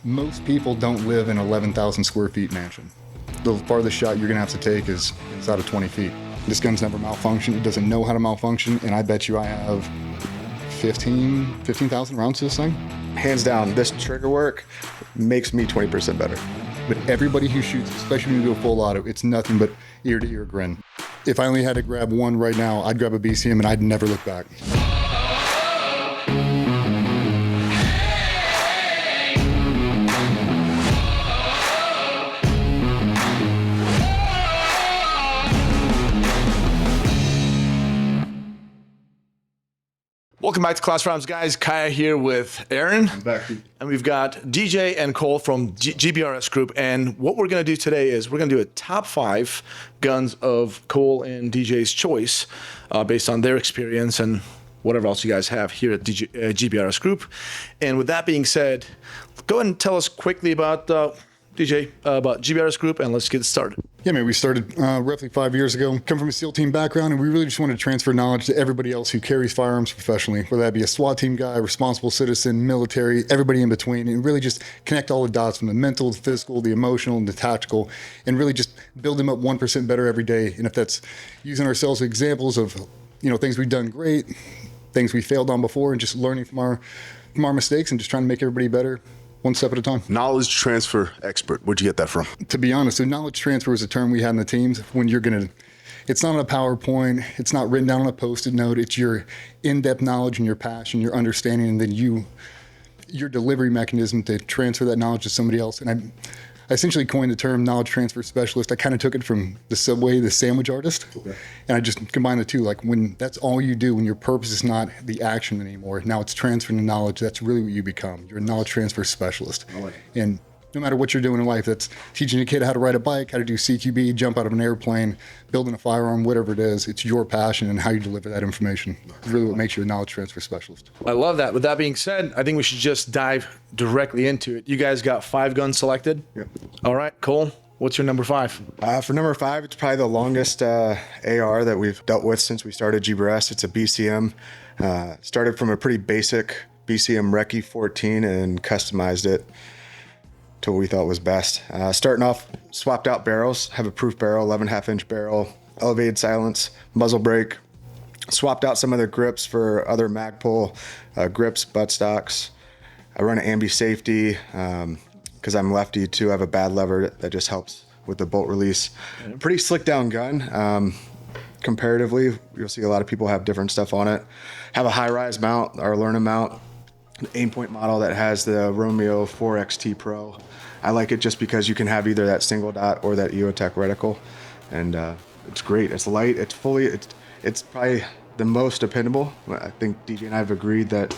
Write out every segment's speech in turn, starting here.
Most people don't live in an 11,000 square feet mansion. The farthest shot you're gonna have to take is inside of 20 feet. This gun's never malfunctioned. It doesn't know how to malfunction, and I bet you I have 15,000 rounds to this thing. Hands down, this trigger work makes me 20% better. But everybody who shoots, especially when you do a full auto, it's nothing but ear-to-ear grin. If I only had to grab one right now, I'd grab a BCM and I'd never look back. Welcome back to Class Rounds, guys. Kaya here with Aaron. I'm back. And we've got DJ and Cole from GBRS Group. And what we're going to do today is we're going to do a top 5 guns of Cole and DJ's choice based on their experience and whatever else you guys have here at GBRS Group. And with that being said, go ahead and tell us quickly about DJ, about GBRS Group, and let's get started. Yeah, man, we started roughly 5 years ago. Come from a SEAL team background, and we really just wanted to transfer knowledge to everybody else who carries firearms professionally, whether that be a SWAT team guy, responsible citizen, military, everybody in between, and really just connect all the dots from the mental, the physical, the emotional, and the tactical, and really just build them up 1% better every day. And if that's using ourselves as examples of, things we've done great, things we failed on before, and just learning from our mistakes and just trying to make everybody better, one step at a time. Knowledge transfer expert. Where'd you get that from? To be honest, so knowledge transfer is a term we had in the teams when it's not on a PowerPoint, it's not written down on a Post-it note, it's your in-depth knowledge and your passion, your understanding, and then your delivery mechanism to transfer that knowledge to somebody else. And I essentially coined the term knowledge transfer specialist. I kind of took it from the Subway, the sandwich artist, and I just combined the two. Like when that's all you do, when your purpose is not the action anymore, now it's transferring the knowledge. That's really what you become. You're a knowledge transfer specialist. And no matter what you're doing in life, that's teaching a kid how to ride a bike, how to do CQB, jump out of an airplane, building a firearm, whatever it is. It's your passion and how you deliver that information. It's really what makes you a knowledge transfer specialist. I love that. With that being said, I think we should just dive directly into it. You guys got 5 guns selected? Yep. All right, Cole, what's your number 5? For number 5, it's probably the longest AR that we've dealt with since we started GBRS. It's a BCM. Started from a pretty basic BCM Recce 14 and customized it to what we thought was best. Starting off, swapped out barrels, have a proof barrel, 11.5-inch barrel, elevated silence, muzzle brake. Swapped out some of the grips for other Magpul grips, buttstocks. I run an ambi safety because I'm lefty too. I have a bad lever that just helps with the bolt release. Pretty slick down gun. Comparatively, you'll see a lot of people have different stuff on it. Have a high-rise mount, our Learner mount, an aim-point model that has the Romeo 4XT Pro. I like it just because you can have either that single dot or that EOTech reticle, and it's great. It's light. It's probably the most dependable. I think DJ and I have agreed that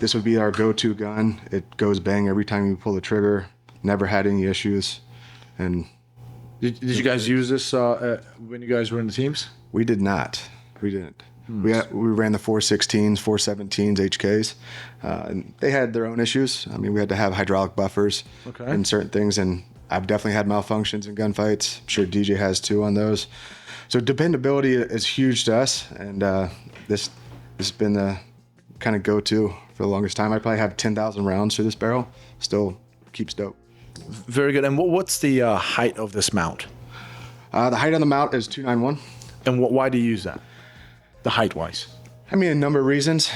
this would be our go-to gun. It goes bang every time you pull the trigger. Never had any issues. And Did you guys use this when you guys were in the teams? we did not. We didn't. We ran the 416s, 417s, HKs, and they had their own issues. I mean, we had to have hydraulic buffers and certain things, and I've definitely had malfunctions in gunfights. I'm sure DJ has too on those. So dependability is huge to us, and this has been the kind of go-to for the longest time. I probably have 10,000 rounds through this barrel. Still keeps dope. Very good. And what's the height of this mount? The height on the mount is 291. And why do you use that? The height-wise? I mean, a number of reasons.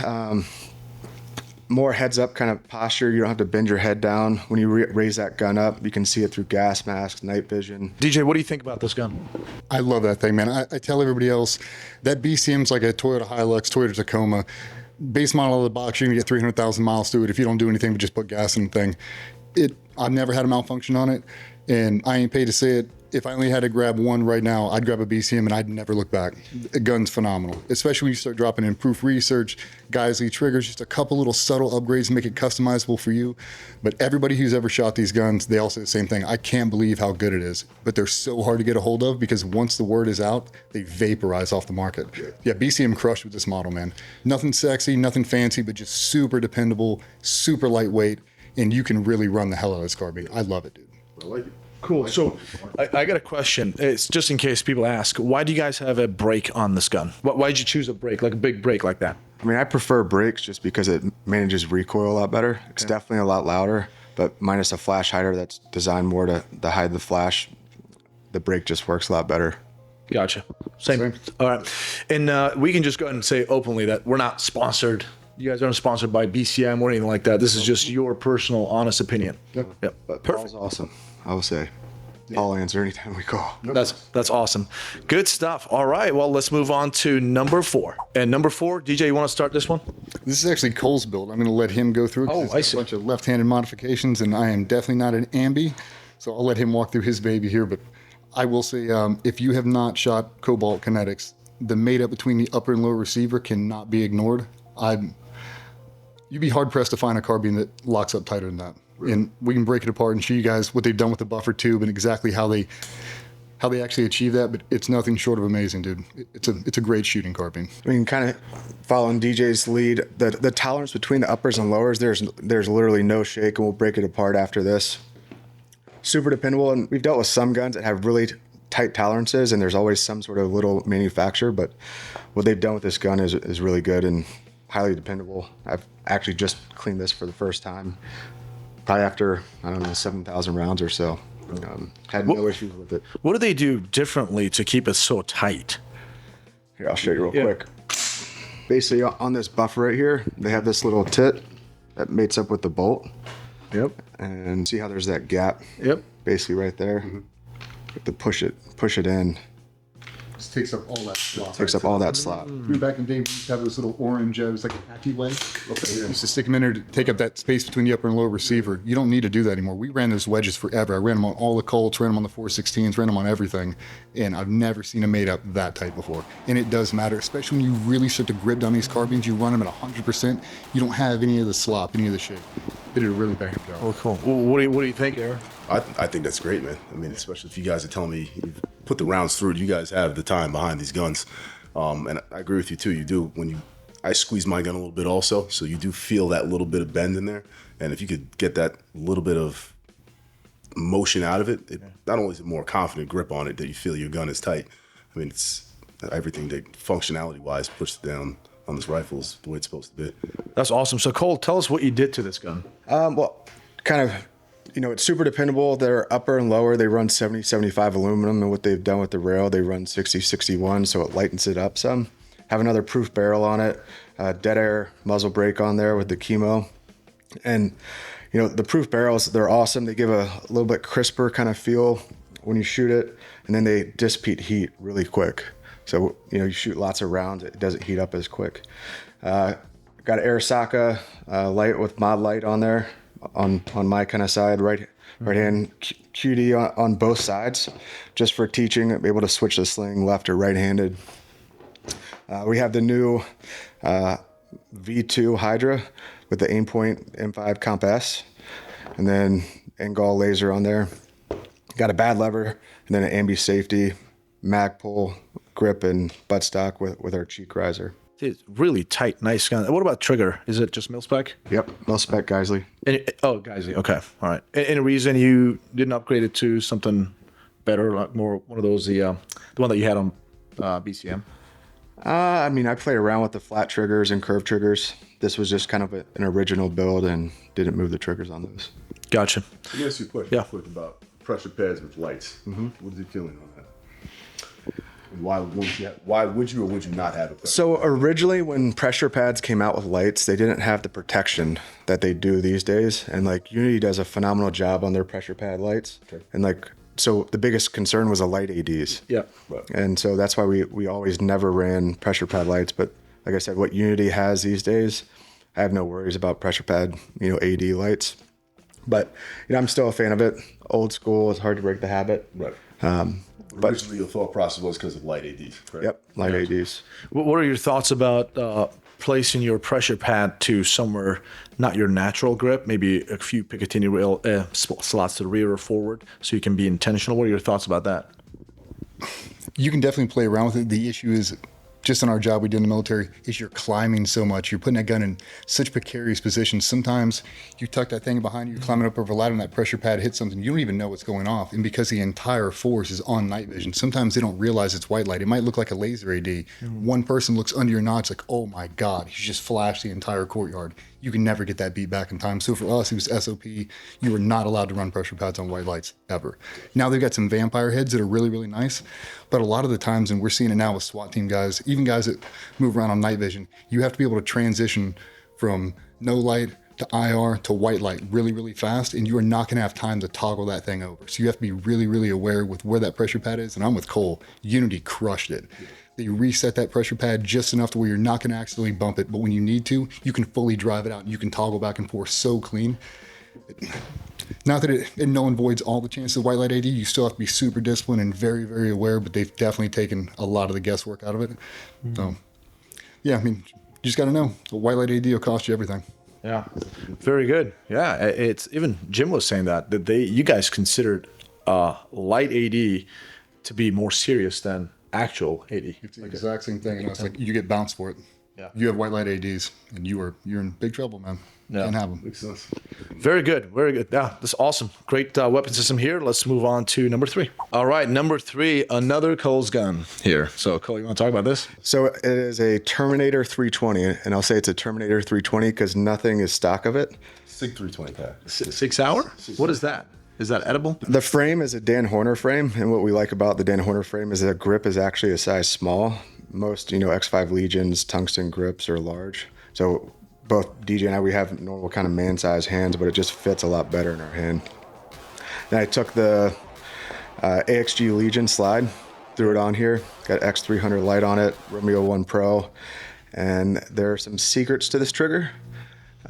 More heads-up kind of posture. You don't have to bend your head down. When you raise that gun up, you can see it through gas masks, night vision. DJ, what do you think about this gun? I love that thing, man. I tell everybody else that BCM's like a Toyota Hilux, Toyota Tacoma. Base model of the box, you're gonna get 300,000 miles through it if you don't do anything but just put gas in the thing. I've never had a malfunction on it, and I ain't paid to say it. If I only had to grab one right now, I'd grab a BCM and I'd never look back. The gun's phenomenal, especially when you start dropping in proof research, Geisley triggers, just a couple little subtle upgrades to make it customizable for you. But everybody who's ever shot these guns, they all say the same thing. I can't believe how good it is, but they're so hard to get a hold of because once the word is out, they vaporize off the market. Yeah, BCM crushed with this model, man. Nothing sexy, nothing fancy, but just super dependable, super lightweight, and you can really run the hell out of this carbine. I love it, dude. I like it. Cool. So I got a question. It's just in case people ask, why do you guys have a brake on this gun? Why did you choose a brake, like a big brake like that? I mean, I prefer brakes just because it manages recoil a lot better. It's definitely a lot louder, but minus a flash hider that's designed more to hide the flash, the brake just works a lot better. Gotcha. Same. All right. And we can just go ahead and say openly that we're not sponsored. You guys aren't sponsored by BCM or anything like that. This is just your personal, honest opinion. Yep. But Perfect. Paul's awesome, I will say. Paul answer anytime we call. That's awesome. Good stuff. All right. Well, let's move on to number 4. And number 4, DJ, you want to start this one? This is actually Cole's build. I'm going to let him go through it. 'Cause Oh, he's I got see. a bunch of left-handed modifications, and I am definitely not an ambi, so I'll let him walk through his baby here. But I will say, if you have not shot Cobalt Kinetics, the made-up between the upper and lower receiver cannot be ignored. You'd be hard-pressed to find a carbine that locks up tighter than that. And we can break it apart and show you guys what they've done with the buffer tube and exactly how they actually achieve that. But it's nothing short of amazing, dude. It's a great shooting carbine. I mean, kind of following DJ's lead, the tolerance between the uppers and lowers, there's literally no shake, and we'll break it apart after this. Super dependable, and we've dealt with some guns that have really tight tolerances, and there's always some sort of little manufacturer, but what they've done with this gun is really good and highly dependable. I've actually just cleaned this for the first time, probably after, I don't know, 7,000 rounds or so. Had no issues with it. What do they do differently to keep it so tight? Here, I'll show you real quick. Basically, on this buffer right here, they have this little tit that mates up with the bolt. Yep. And see how there's that gap? Yep. Basically right there. You have to push it in. Just takes up all that slot. Takes up all that slot. Back in the day, we used to have this little orange, it was like a tacky way. You used to stick them in there to take up that space between the upper and lower receiver. You don't need to do that anymore. We ran those wedges forever. I ran them on all the Colts, ran them on the 416s, ran them on everything. And I've never seen them made up that tight before. And it does matter, especially when you really start to grip down these carbines. You run them at 100%. You don't have any of the slop, any of the shake. They did a really bad job. Oh, cool. Well, what do you think, Aaron? I think that's great, man. I mean, especially if you guys are telling me you've put the rounds through, you guys have the time behind these guns. And I agree with you too. You do I squeeze my gun a little bit also, so you do feel that little bit of bend in there. And if you could get that little bit of motion out of it, not only is it more confident grip on it that you feel your gun is tight. I mean, it's everything that functionality wise pushed down on this rifle is the way it's supposed to be. That's awesome. So, Cole, tell us what you did to this gun. Well, kind of, it's super dependable. They're upper and lower. They run 70, 75 aluminum, and what they've done with the rail, they run 60, 61, so it lightens it up some. Have another proof barrel on it, dead air muzzle brake on there with the chemo. And, the proof barrels, they're awesome. They give a little bit crisper kind of feel when you shoot it, and then they dissipate heat really quick. So, you shoot lots of rounds, it doesn't heat up as quick. Got an Arisaka light with mod light on there on my kind of side, right hand QD on both sides, just for teaching, able to switch the sling left or right-handed. We have the new V2 Hydra with the Aimpoint M5 Comp S, and then Engol laser on there. Got a bad lever, and then an ambi safety, mag pull, grip, and buttstock with our cheek riser. It's really tight, nice gun. What about trigger? Is it just mil-spec? Yep, mil-spec Geisley. Geisley. Okay, all right. Any reason you didn't upgrade it to something better, like more one of those the one that you had on BCM? I mean, I played around with the flat triggers and curved triggers. This was just kind of an original build and didn't move the triggers on those. Gotcha. Let me ask you a question quick about pressure pads with lights. What is the feeling on that? And why would you or would you not have it? So originally when pressure pads came out with lights, they didn't have the protection that they do these days. And Unity does a phenomenal job on their pressure pad lights. Okay. And so the biggest concern was the light ADs. Yeah. Right. And so that's why we always never ran pressure pad lights. But like I said, what Unity has these days, I have no worries about pressure pad, AD lights. But I'm still a fan of it. Old school, it's hard to break the habit. Right. But originally, the thought process was because of light ADs, correct? Yep, light ADs. What are your thoughts about placing your pressure pad to somewhere not your natural grip, maybe a few Picatinny rail slots to the rear or forward, so you can be intentional? What are your thoughts about that? You can definitely play around with it. The issue is, just in our job we do in the military, is you're climbing so much. You're putting that gun in such precarious positions. Sometimes you tuck that thing behind you, you're climbing up over a ladder, and that pressure pad hits something. You don't even know what's going off. And because the entire force is on night vision, sometimes they don't realize it's white light. It might look like a laser AD. One person looks under your notch like, oh my God, he just flashed the entire courtyard. you can never get that beat back in time. So for us, it was SOP. You were not allowed to run pressure pads on white lights ever. Now they've got some vampire heads that are really, really nice. But a lot of the times, and we're seeing it now with SWAT team guys, even guys that move around on night vision, you have to be able to transition from no light to IR to white light really, really fast, and you are not going to have time to toggle that thing over. So you have to be really, really aware with where that pressure pad is. And I'm with Cole. Unity crushed it. They reset that pressure pad just enough to where you're not going to accidentally bump it, but when you need to, you can fully drive it out and you can toggle back and forth so clean. Not that it null and voids all the chances of white light AD. You still have to be super disciplined and very, very aware, but they've definitely taken a lot of the guesswork out of it. So, yeah, I mean, you just got to know. A white light AD will cost you everything. Yeah, very good. Yeah, it's even Jim was saying that you guys considered light AD to be more serious than actual AD. It's the exact same thing. And it's like you get bounced for it. Yeah. You have white light ADs, and you're in big trouble, man. Yeah. Can't have them. Makes sense. Very good. Very good. Yeah, that's awesome. Great weapon system here. Let's move on to number 3. All right, number 3, another Cole's gun here. So, Cole, you want to talk about this? So it is a Terminator 320, and I'll say it's a Terminator 320 because nothing is stock of it. SIG 320 pack. 6 hour? What is that? Is that edible? The frame is a Dan Horner frame, and what we like about the Dan Horner frame is that grip is actually a size small. Most, X5 Legions tungsten grips are large. So both DJ and I, we have normal kind of man-size hands, but it just fits a lot better in our hand. Then I took the AXG Legion slide, threw it on here, got X300 light on it, Romeo 1 Pro, and there are some secrets to this trigger.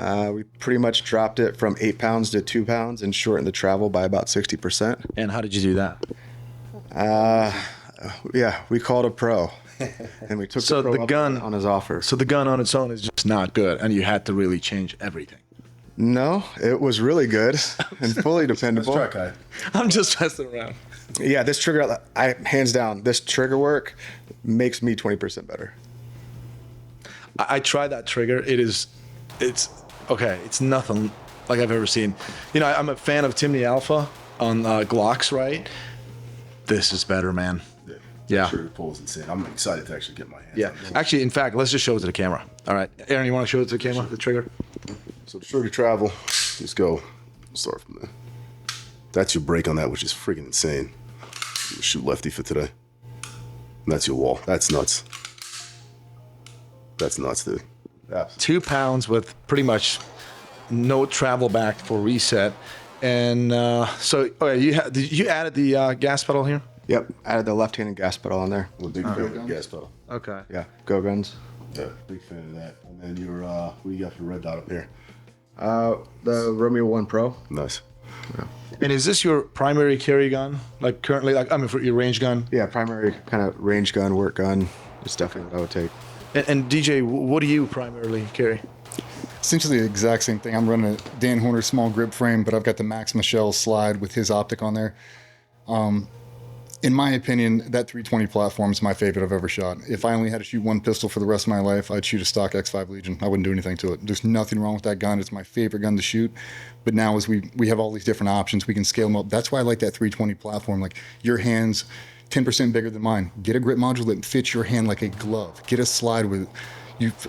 We pretty much dropped it from 8 pounds to 2 pounds and shortened the travel by about 60%. And how did you do that? Yeah, we called a pro, and we took So the pro the up gun- on his offer. So the gun on its own is just not good, and you had to really change everything. No, it was really good and fully Let's dependable. try, Kai. I'm just messing around. Yeah, this trigger, hands down, this trigger work makes me 20% better. I tried that trigger. It's okay. It's nothing like I've ever seen. I'm a fan of Timney Alpha on Glocks, right? This is better, man. Yeah. Sure, the pull is insane. I'm excited to actually get my hands Yeah. on it. Actually, in fact, let's just show it to the camera. All right. Aaron, you want to show it to the camera, the trigger? So the shorter travel, let's go. We'll start from there. That's your break on that, which is freaking insane. You shoot lefty for today. And that's your wall. That's nuts. That's nuts, dude. Absolutely. 2 pounds with pretty much no travel back for reset. And so, okay, you added the gas pedal here? Yep, added the left-handed gas pedal on there. I'm a big fan of the gas pedal. Okay. Yeah, Go Guns. Yeah, big fan of that. And then your, what do you got for red dot up here? The Romeo 1 Pro. Nice. And is this your primary carry gun? Like currently, for your range gun? Yeah, primary kind of range gun, work gun. It's definitely what I would take. And DJ, what do you primarily carry? Essentially the exact same thing. I'm running a Dan Horner small grip frame, but I've got the Max Michel slide with his optic on there. In my opinion, that 320 platform is my favorite I've ever shot. If I only had to shoot one pistol for the rest of my life, I'd shoot a stock X5 Legion. I wouldn't do anything to it. There's nothing wrong with that gun. It's my favorite gun to shoot. But now as we have all these different options, we can scale them up. That's why I like that 320 platform. Like your hands 10% bigger than mine. Get a grip module that fits your hand like a glove. Get a slide with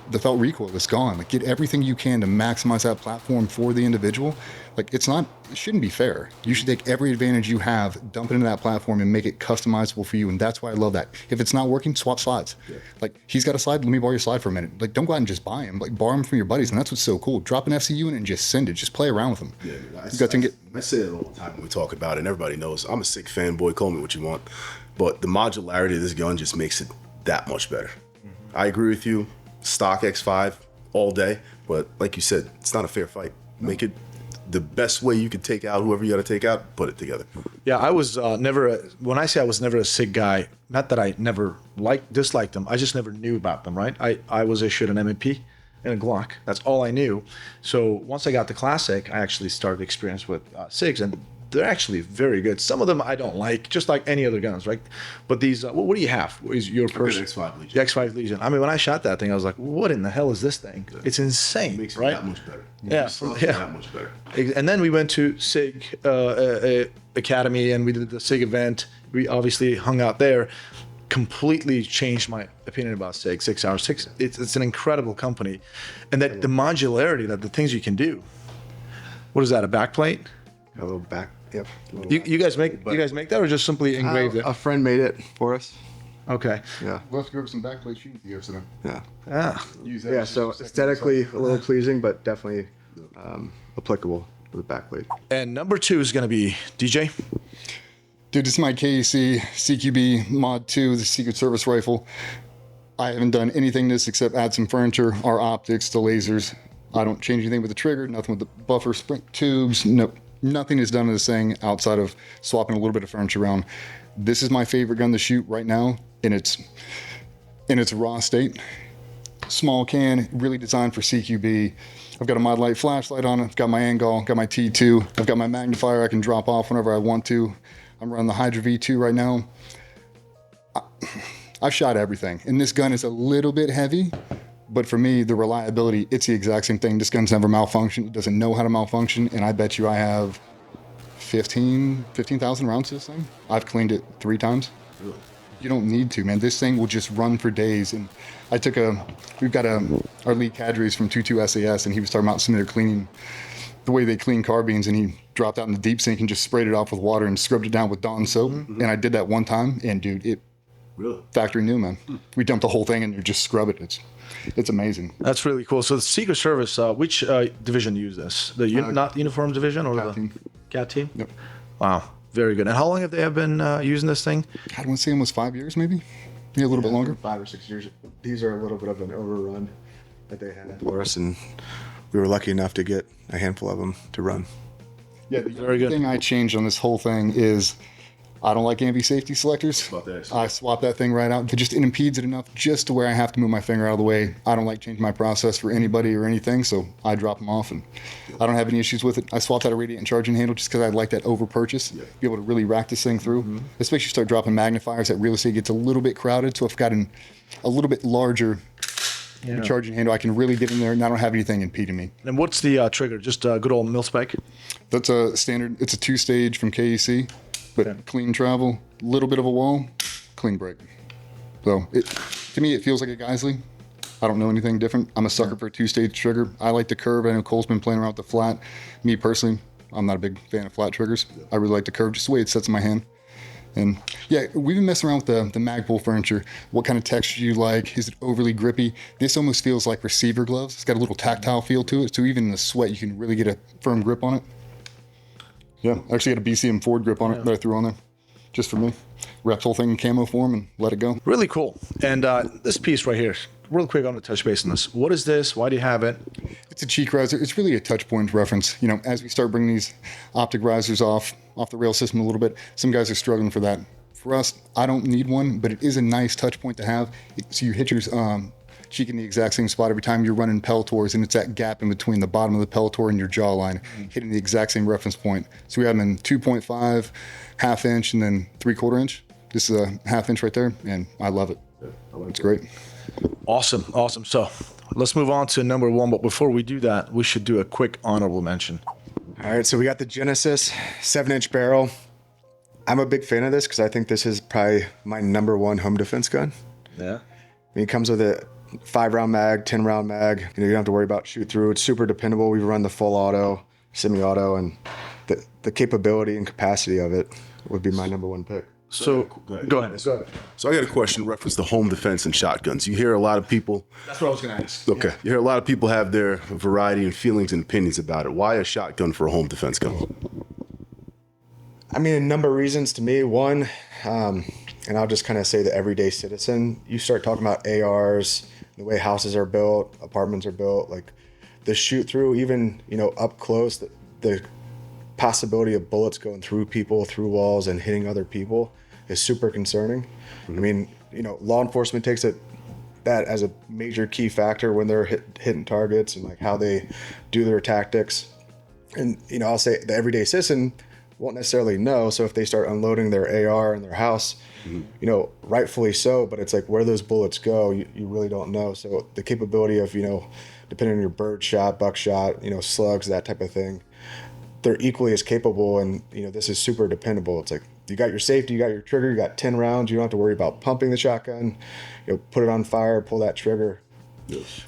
the felt recoil is gone. Like get everything you can to maximize that platform for the individual. Like it shouldn't be fair. You should take every advantage you have, dump it into that platform and make it customizable for you. And that's why I love that. If it's not working, swap slides. Yeah. Like he's got a slide, let me borrow your slide for a minute. Like don't go out and just buy him. Like borrow him from your buddies. And that's what's so cool. Drop an FCU in it and just send it. Just play around with him. Yeah, I say it all the time when we talk about it, and everybody knows I'm a sick fanboy. Call me what you want. But the modularity of this gun just makes it that much better. Mm-hmm. I agree with you. Stock X5 all day, but like you said, it's not a fair fight. Make it the best way you could take out whoever you got to take out, put it together. Yeah, I was when I say I was never a SIG guy, not that I never disliked them, I just never knew about them, right? I was issued an M&P and a Glock. That's all I knew. So once I got the Classic, I actually started experience with SIGs, and they're actually very good. Some of them I don't like, just like any other guns, right? But these, what do you have? What is your person? X5 Legion. The X5 Legion. I mean, when I shot that thing, I was like, what in the hell is this thing? It's insane, It makes it right? that much better. Yeah, That much better. And then we went to SIG Academy, and we did the SIG event. We obviously hung out there. completely changed my opinion about Sig Sauer. It's an incredible company, and that the modularity, that the things you can do. What is that? A backplate? A little back. Yep. You guys make that, or just simply engraved it? A friend made it for us. Okay. Yeah. We'll have to go over some backplate sheets yesterday. Yeah. Ah. Use that Yeah. as So your second aesthetically side. a little pleasing, but definitely applicable with the backplate. And number 2 is going to be DJ. Dude, this is my KEC CQB Mod 2, the Secret Service rifle. I haven't done anything to this except add some furniture, our optics, the lasers. I don't change anything with the trigger, nothing with the buffer spring tubes. No, nothing is done to this thing outside of swapping a little bit of furniture around. This is my favorite gun to shoot right now in its raw state. Small can, really designed for CQB. I've got a Mod Light flashlight on it. I've got my Angol, got my T2. I've got my magnifier I can drop off whenever I want to. I'm running the Hydra V2 right now. I've shot everything, and this gun is a little bit heavy, but for me, the reliability, it's the exact same thing. This gun's never malfunctioned. It doesn't know how to malfunction, and I bet you I have 15,000 rounds to this thing. I've cleaned it 3 times. Really? You don't need to, man. This thing will just run for days. And we've got our lead cadre is from 22 SAS, and he was talking about some of their cleaning, the way they clean carbines, and he dropped out in the deep sink and just sprayed it off with water and scrubbed it down with Dawn soap. And I did that one time, and dude, it Really? factory new, man. We dumped the whole thing and you just scrub it. It's amazing. That's really cool. So the Secret Service, which division use this? The not uniform division or Cat the team. Cat team? Yep. Wow, very good. And how long have they been using this thing? I want to say almost 5 years, maybe. Yeah, a little bit longer. 5 or 6 years. These are a little bit of an overrun that they had for us, and we were lucky enough to get a handful of them to run. Yeah, the Very good. thing I changed on this whole thing is I don't like ambi safety selectors. About that. I swap that thing right out. It impedes it enough just to where I have to move my finger out of the way. I don't like changing my process for anybody or anything, so I drop them off, and I don't have any issues with it. I swapped out a radiant charging handle just because I like that over purchase, be able to really rack this thing through. Especially start dropping magnifiers, that real estate gets a little bit crowded, so I've got a little bit larger charging handle. I can really get in there, and I don't have anything impeding me. And what's the trigger? Just a good old mil-spec? That's a standard. It's a 2-stage from KEC, but clean travel, little bit of a wall, clean break. So to me, it feels like a Geisley. I don't know anything different. I'm a sucker for a 2-stage trigger. I like the curve. I know Cole's been playing around with the flat. Me personally, I'm not a big fan of flat triggers. I really like the curve, just the way it sets in my hand. And yeah, we've been messing around with the Magpul furniture. What kind of texture do you like? Is it overly grippy? This almost feels like receiver gloves. It's got a little tactile feel to it, so even in the sweat, you can really get a firm grip on it. Yeah, I actually got a BCM Ford grip on it that I threw on there, just for me. Wrapped the whole thing in camo form and let it go. Really cool. And this piece right here, real quick, I'm going to touch base on this. What is this? Why do you have it? It's a cheek riser. It's really a touch point reference. You know, as we start bringing these optic risers off the rail system a little bit, some guys are struggling for that. For us, I don't need one, but it is a nice touch point to have. So you hit your cheek in the exact same spot every time you're running Peltors, and it's that gap in between the bottom of the Peltor and your jawline, hitting the exact same reference point. So we have them in 2.5, ½ inch, and then 3/4 inch. This is a ½ inch right there, and I love it. It's great. Awesome. Awesome. So let's move on to number 1. But before we do that, we should do a quick honorable mention. All right, so we got the Genesis 7-inch barrel. I'm a big fan of this because I think this is probably my number 1 home defense gun. Yeah. I mean, it comes with a 5-round mag, 10-round mag. You don't have to worry about shoot through. It's super dependable. We run the full auto, semi-auto, and the capability and capacity of it would be my number 1 pick. So go ahead. So I got a question in reference to home defense and shotguns. You hear a lot of people. That's what I was going to ask. Okay. You hear a lot of people have their variety and feelings and opinions about it. Why a shotgun for a home defense gun? I mean, a number of reasons to me. One, and I'll just kind of say the everyday citizen, you start talking about ARs, the way houses are built, apartments are built, like the shoot through, even, up close, the possibility of bullets going through people, through walls, and hitting other people is super concerning. I mean, law enforcement takes that as a major key factor when they're hitting targets and like how they do their tactics. And, I'll say the everyday citizen won't necessarily know. So if they start unloading their AR in their house, rightfully so, but it's like where those bullets go, you really don't know. So the capability of, depending on your bird shot, buckshot, slugs, that type of thing, they're equally as capable, and this is super dependable. It's like you got your safety, you got your trigger, you got 10 rounds. You don't have to worry about pumping the shotgun. Put it on fire, pull that trigger.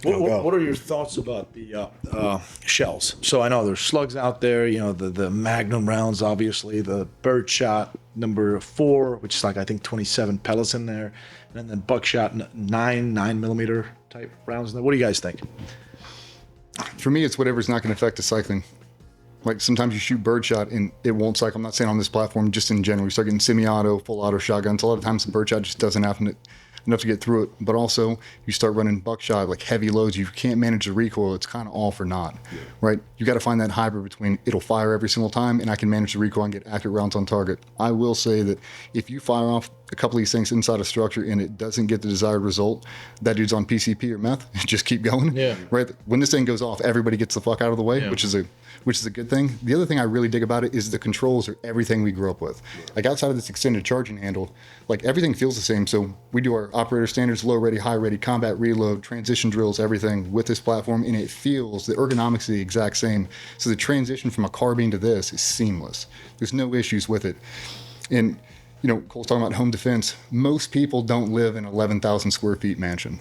What are your thoughts about the shells? So I know there's slugs out there, the Magnum rounds, obviously, the birdshot number 4, which is like, I think 27 pellets in there, and then buckshot 9mm type rounds in there. What do you guys think? For me, it's whatever's not going to affect the cycling. Like sometimes you shoot birdshot and it won't cycle. I'm not saying on this platform, just in general. You start getting semi-auto, full auto shotguns. A lot of times the birdshot just doesn't have enough to get through it. But also, you start running buckshot, like heavy loads. You can't manage the recoil. It's kind of all for naught, right? You got to find that hybrid between it'll fire every single time and I can manage the recoil and get accurate rounds on target. I will say that if you fire off a couple of these things inside a structure and it doesn't get the desired result, that dude's on PCP or meth. Just keep going, right? When this thing goes off, everybody gets the fuck out of the way, which is a good thing. The other thing I really dig about it is the controls are everything we grew up with. Like outside of this extended charging handle, like everything feels the same. So we do our operator standards, low ready, high ready, combat reload, transition drills, everything with this platform, and it feels, the ergonomics are the exact same. So the transition from a carbine to this is seamless. There's no issues with it. And Cole's talking about home defense. Most people don't live in 11,000 square feet mansion.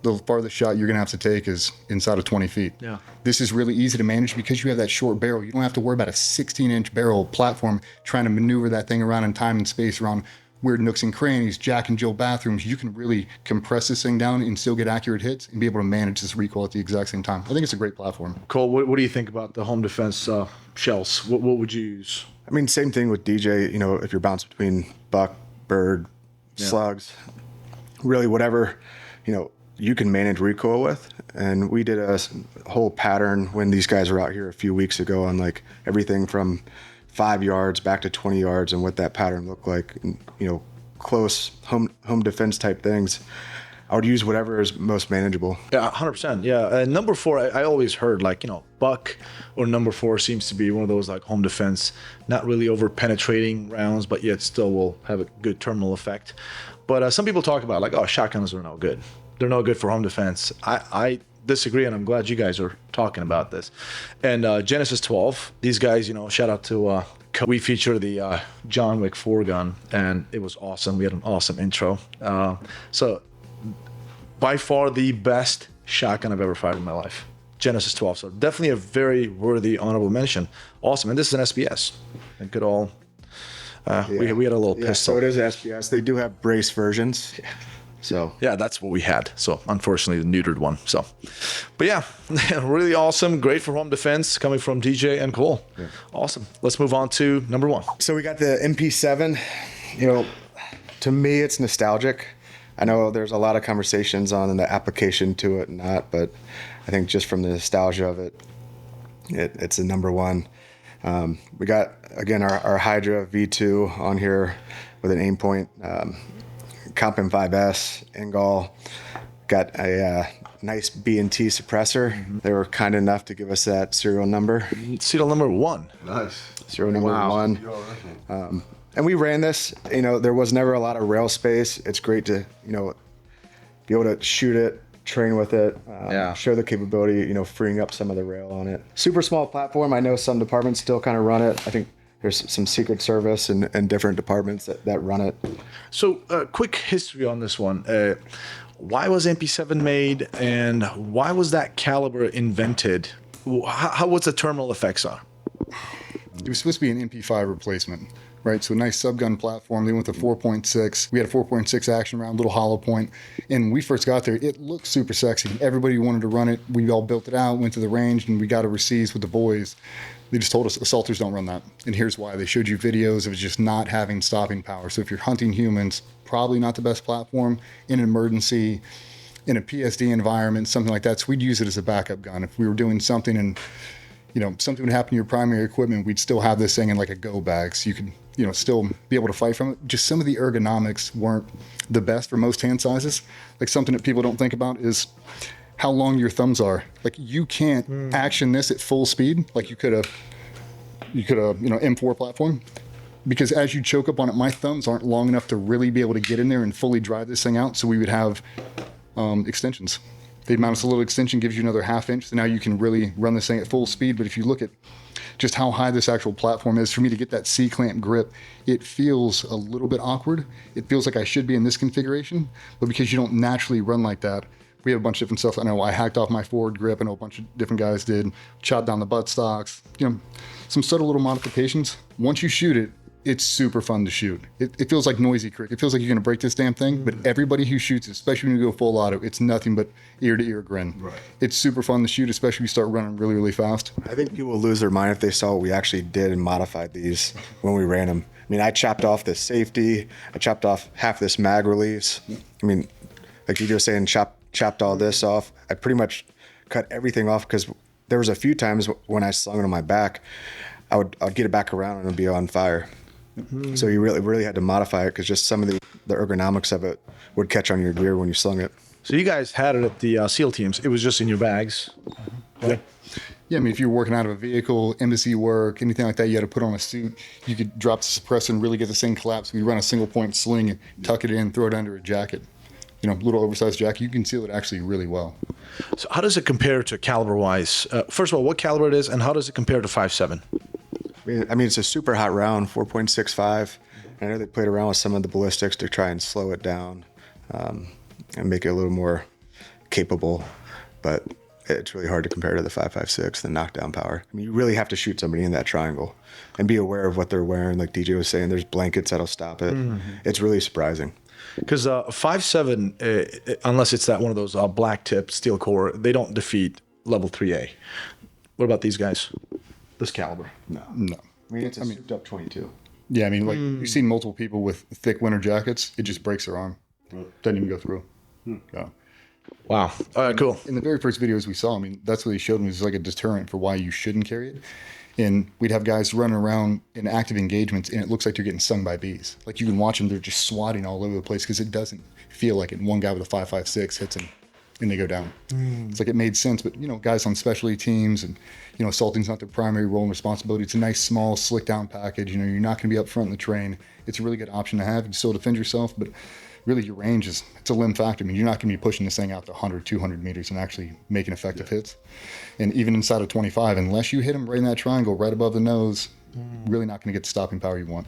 The farthest shot you're going to have to take is inside of 20 feet. Yeah. This is really easy to manage because you have that short barrel. You don't have to worry about a 16-inch barrel platform trying to maneuver that thing around in time and space, around weird nooks and crannies, Jack and Jill bathrooms. You can really compress this thing down and still get accurate hits and be able to manage this recoil at the exact same time. I think it's a great platform. Cole, what do you think about the home defense shells? What would you use? I mean, same thing with DJ. If you're bouncing between buck, bird, slugs, really whatever, you can manage recoil with. And we did a whole pattern when these guys were out here a few weeks ago on like everything from 5 yards back to 20 yards and what that pattern looked like, and, close home defense type things. I would use whatever is most manageable. Yeah, 100%. Yeah. Number 4, I always heard buck or number 4 seems to be one of those like home defense, not really over penetrating rounds, but yet still will have a good terminal effect. But some people talk about shotguns are no good. They're no good for home defense. I disagree, and I'm glad you guys are talking about this. And Genesis 12, these guys, shout out to we feature the John Wick 4 gun, and it was awesome. We had an awesome intro. So by far the best shotgun I've ever fired in my life. Genesis 12. So definitely a very worthy honorable mention. Awesome. And this is an SBS. A good old, we had a little pistol. So it is SBS. They do have brace versions. So yeah, that's what we had. So unfortunately the neutered one. So, but yeah, really awesome. Great for home defense coming from DJ and Cole. Yeah. Awesome. Let's move on to number 1. So we got the MP7. To me, it's nostalgic. I know there's a lot of conversations on the application to it and not, but I think just from the nostalgia of it, it's a number 1. We got, again, our Hydra V2 on here with an aim point, Comp M5S, Engol. Got a nice B&T suppressor. Mm-hmm. They were kind enough to give us that serial number. Serial number 1. Nice. Serial number 1. And we ran this, there was never a lot of rail space. It's great to, be able to shoot it, train with it, show the capability, freeing up some of the rail on it. Super small platform. I know some departments still kind of run it. I think there's some Secret Service and different departments that run it. So quick history on this one. Why was MP7 made, and why was that caliber invented? What's the terminal effects are? It was supposed to be an MP5 replacement, right? So a nice subgun platform. They went to 4.6. We had a 4.6 action round, little hollow point. And when we first got there, it looked super sexy. Everybody wanted to run it. We all built it out, went to the range, and we got overseas with the boys. They just told us assaulters don't run that. And here's why. They showed you videos of it just not having stopping power. So if you're hunting humans, probably not the best platform. In an emergency, in a PSD environment, something like that. So we'd use it as a backup gun. If we were doing something and something would happen to your primary equipment, we'd still have this thing in like a go bag. So you could, still be able to fight from it. Just some of the ergonomics weren't the best for most hand sizes. Like something that people don't think about is how long your thumbs are. Like you can't action this at full speed like you could have, M4 platform. Because as you choke up on it, my thumbs aren't long enough to really be able to get in there and fully drive this thing out. So we would have extensions. They'd mount us a little extension, gives you another 1/2 inch. So now you can really run this thing at full speed. But if you look at just how high this actual platform is. For me to get that C-clamp grip, it feels a little bit awkward. It feels like I should be in this configuration, but because you don't naturally run like that, we have a bunch of different stuff. I know I hacked off my forward grip. I know a bunch of different guys did. Chopped down the butt stocks. Some subtle little modifications. Once you shoot it, it's super fun to shoot. It feels like noisy crick. It feels like you're gonna break this damn thing, but everybody who shoots it, especially when you go full auto, it's nothing but ear-to-ear grin. Right. It's super fun to shoot, especially if you start running really, really fast. I think people will lose their mind if they saw what we actually did and modified these when we ran them. I mean, I chopped off this safety. I chopped off half this mag release. I mean, like you just saying, chopped all this off. I pretty much cut everything off because there was a few times when I slung it on my back, I'd get it back around and it'd be on fire. Mm-hmm. So you really had to modify it because just some of the ergonomics of it would catch on your gear when you slung it. So you guys had it at the SEAL teams. It was just in your bags. Yeah. Yeah, I mean, if you're working out of a vehicle, embassy work, anything like that, you had to put on a suit. You could drop the suppressor and really get this thing collapsed. We run a single point sling and tuck it in, throw it under a jacket. Little oversized jacket. You can seal it actually really well. So how does it compare to caliber-wise? First of all, what caliber it is, and how does it compare to 5.7? I mean, it's a super hot round, 4.65. I know they played around with some of the ballistics to try and slow it down and make it a little more capable, but it's really hard to compare to the 5.56, the knockdown power. I mean, you really have to shoot somebody in that triangle and be aware of what they're wearing. Like DJ was saying, there's blankets that'll stop it. Mm-hmm. It's really surprising. Because 5.7, unless it's that one of those black tip steel core, they don't defeat level 3A. What about these guys? This caliber? No. I mean, it's a souped up 22. Yeah, I mean, like you've seen multiple people with thick winter jackets. It just breaks their arm. Doesn't even go through. Yeah. Wow. All right, cool. In the very first videos we saw, I mean, that's what he showed me was like a deterrent for why you shouldn't carry it. And we'd have guys running around in active engagements, and it looks like they're getting stung by bees. Like you can watch them, they're just swatting all over the place because it doesn't feel like it. One guy with a 5.56 hits him, and they go down. It's like it made sense, but guys on specialty teams and assaulting's not their primary role and responsibility. It's a nice, small, slick down package. You're not going to be up front in the train. It's a really good option to have. You still defend yourself, but really your range it's a limb factor. I mean, you're not going to be pushing this thing out to 100, 200 meters and actually making effective hits. And even inside of 25, unless you hit them right in that triangle, right above the nose, really not going to get the stopping power you want.